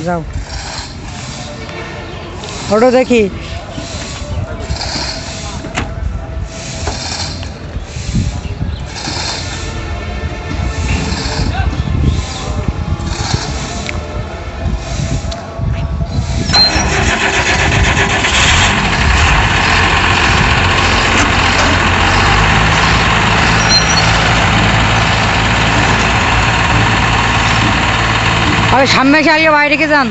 যাও ওটা দেখি আরে সামনে এসে আগে বাইরে রেখে যান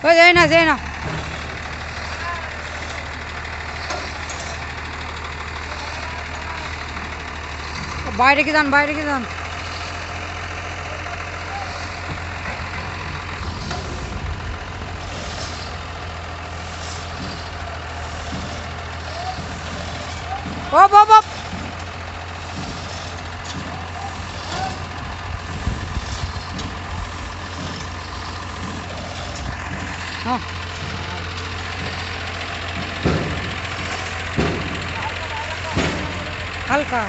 ওই যাই না বাইরে কি যান ও বাবা হ্যাঁ হালকা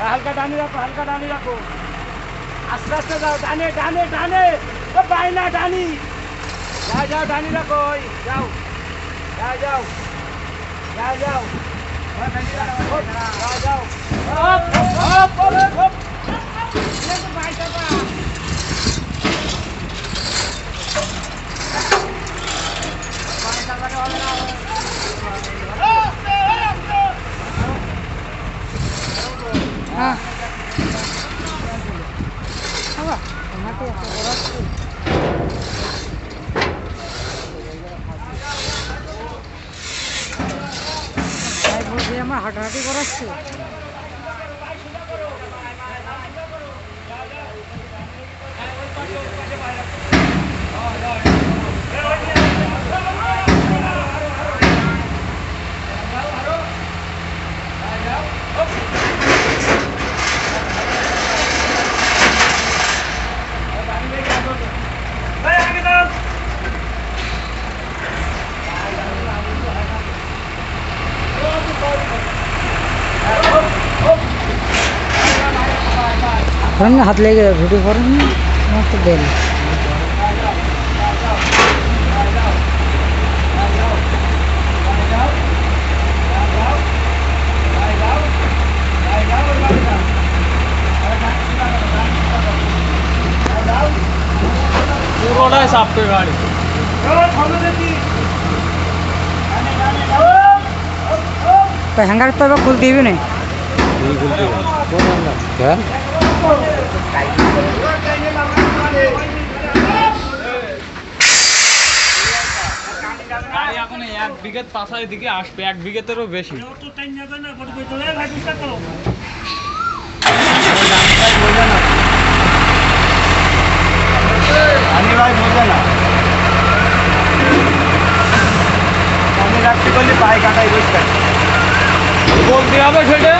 হালকা ডানি রাখো আস্তে আস্তে যাও ডানে ও বাইনা ডানি যাও ডানি রাখো যাও হাঁটে এত করাচ্ছে তাই বলছি আমার হাঁটাহাঁটি করাচ্ছে হাত লেগে যাবে ভিডিও করেন না তো দেন পুরোটাই চাপবে গাড়ি হ্যাঙ্গার তো এবার খুলতে দিবি না এখন 1 বিঘে পাশার দিকে আসবে 1 বিঘেতেরও বেশি বলতে হবে সেটা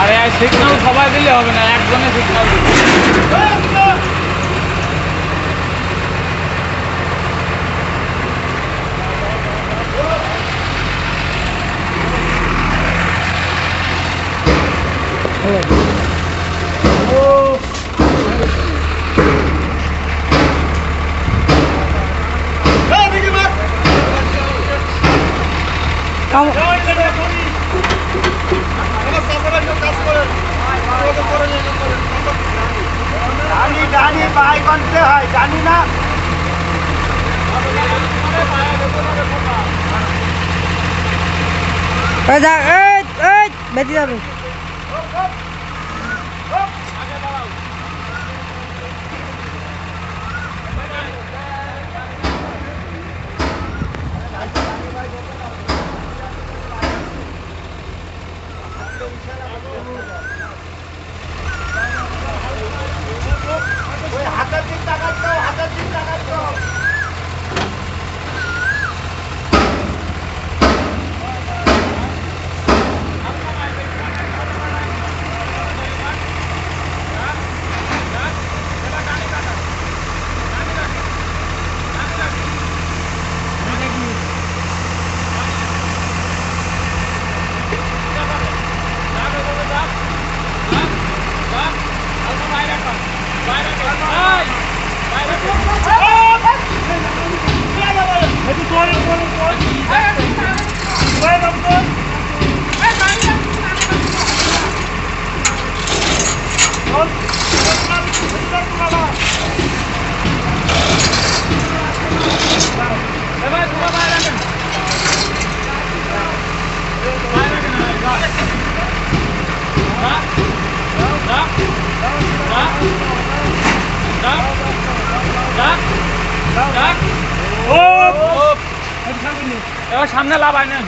আরে সিগন্যাল সবাই দিলে হবে না একজনে সিগন্যাল দিবে জানি ভাই বানতে হয় জানি না বেঁচে যাবে হাতের দিক তাকাচ্ছ হাতের দিক তাকাচ্ছ এবার সামনে লাভ হয় না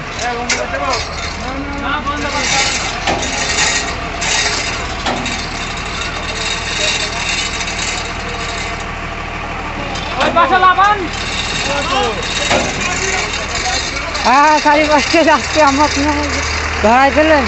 ওই পাশে লাভান হ্যাঁ চারিপাশে যাচ্ছে আমার ধরাই ফেলেন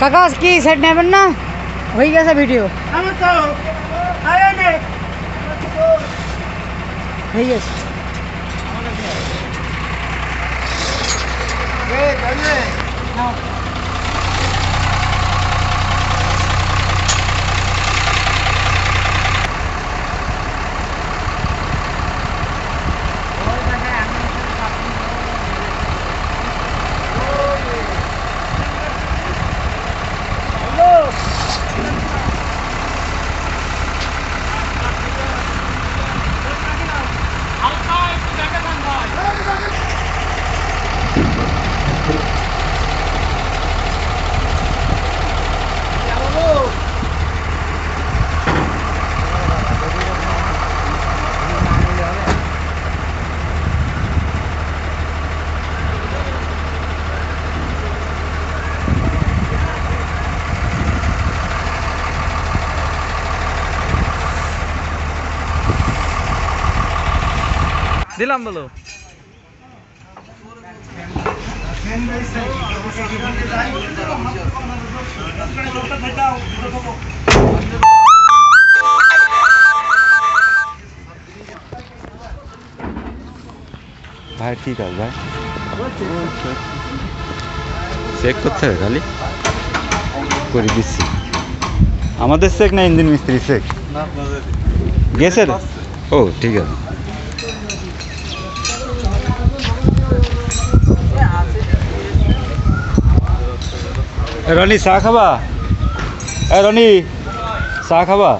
কাকা কি সেট নেবেন না? হয়ে গেছে ভিডিও, আমি তো আরে নে হয়ে গেছে। নাও। হালকা একটু দেখে দেন ভাই। দিলাম বলো। ভাই ঠিক আছে ভাই, চেক করতে হবে খালি করে দিচ্ছি। আমাদের চেক না ইঞ্জিন মিস্ত্রি চেক গেছে রে? ও ঠিক আছে। রনি চা খাবা? রনি চা খাবা?